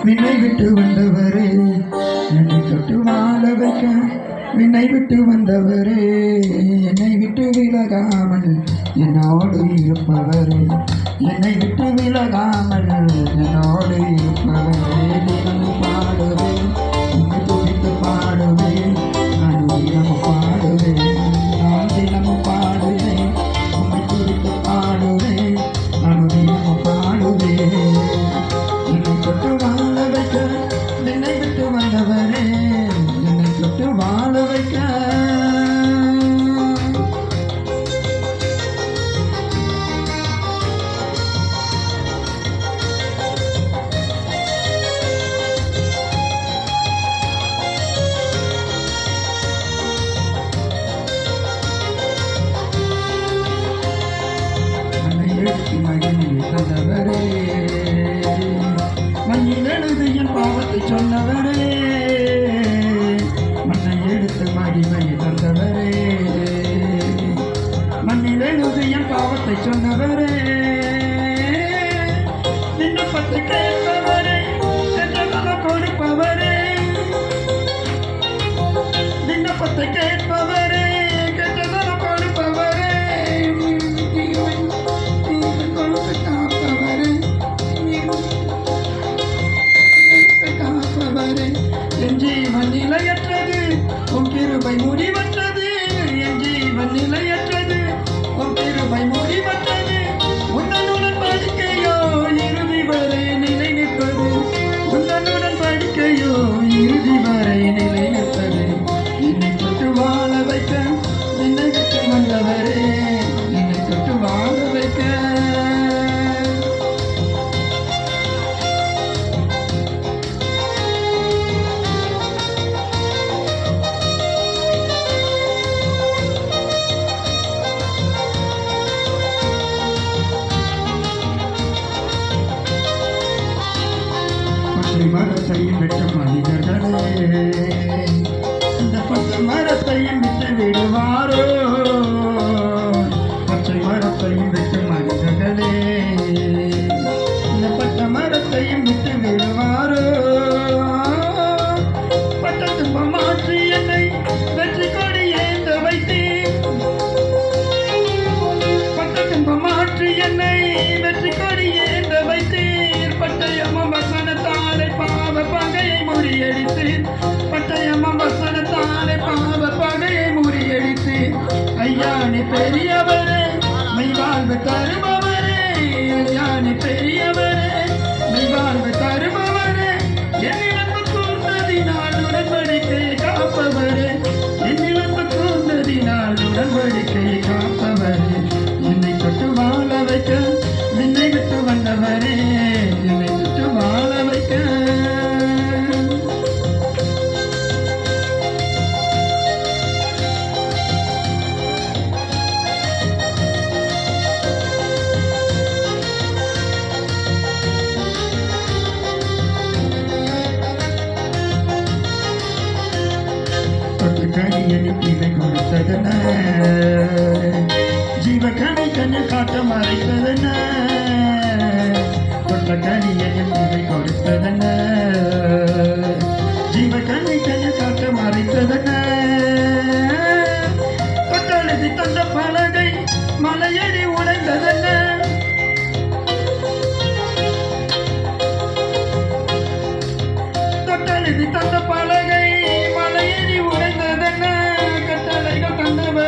விண்ணை விட்டு வந்தவரே என்னை தொட்டு வாழ வைக்க விண்ணை விட்டு வந்தவரே என்னை விட்டு விலகாமல் என்னோடு இருப்பவரே என்னை விட்டு விலகாமல் என்னோடு இருப்பவரே தினமும் பாடுவேன் உன்னை துதித்து பாடுவேன் நான் தினமும் பாடுவேன் நான் தினமும் பாடுவேன் உன்னை துதித்து பாடுவேன் நான் தினமும் பாடுவேன் என்னை தொட்டு வாழ வைக்க என்னை விட்டு வந்தவரே என்னை தொட்டு வாழ வைக்க தந்தவரே மண்ணில் எழுது என் பாவத்தை சொன்னவரே மண்ணை எடுத்து மகிமையை தந்தவரே மண்ணில் எழுது என் பாவத்தை சொன்னவரே விண்ணப்பத்தை கேட்பவரே என்றெல்லாம் கொடுப்பவரே விண்ணப்பத்தை கேட்பவரே கேட்டதெல்லாம் கொடுப்பவரே என் ஜீவன் நிலையற்றது உன் கிருபை முடிவற்றது என் ஜீவன் நிலையற்றது உன் கிருபை முடிவற்றது உன்னுடன் படிக்கையோ இறுதி வரை நிலை நிற்பது உன்னுடன் படிக்கையோ இறுதி வரை நிலை நிற்பது என்னை தொட்டு வாழ வைக்க என்னை விட்டு வந்தவரே என்னை தொட்டு வாழ வைக்க மரத்தையும் விட்டு மனிதர்களே இந்த பச்சை மரத்தையும் விட்டு விடுவாரோ பச்சை மரத்தையும் விட்டு மனிதர்களே இந்த பச்சை மரத்தையும் விட்டு விடுவாரோ பட்ட துன்பம் மாற்றி என்னை வெற்றி கொடி ஏந்த வைத்தேன் பட்ட துன்பம் மாற்றி என்னை வெற்றி கொடி ஏந்த வைத்தேன் பட்டயமும் வசனத்தாலே பாவ பகையை முறியடித்தேன் பட்டயமும் வசனத்தாலே பாவ பகையை முறியடித்தேன் ஐயா நீ பெரியவரே மெய் வாழ்வு தருபவரே ஐயா நீ பெரியவரே மெய் வாழ்வு தருபவரே என்னிடம்பு கூர்ந்ததினால் உடன்படிக்கையை காப்பவரே என்னிடம்பு கூர்ந்ததினால் உடன்படிக்கையை காப்பவரே என்னை தொட்டு வாழ வைக்க என்னை விட்டு வந்தவரே என்னை தொட்டு வாழ வைக்க கனியை கொடுத்ததன ஜீவகனை கண்ணில் காட்ட மறைத்ததன தொட்ட கனியையும் இதை கொடுத்ததன ஜீவகனை கண்ணில் காட்ட மறைத்ததன தொட்டெழுதி தந்த பலகை மலையடி உடைந்ததன தொட்டெழுதி தந்த பலகை மலையடி உடைந்ததன கட்டளைகள் தந்தவர்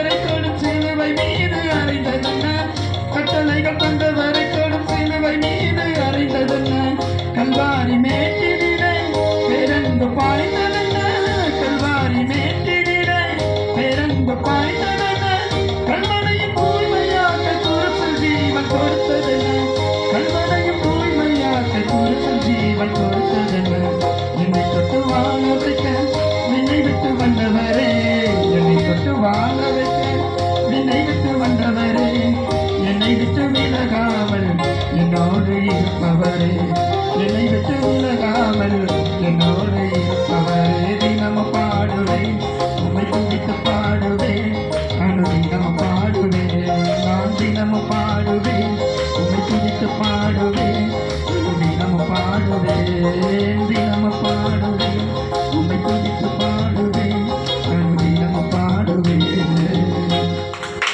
ஏந்தி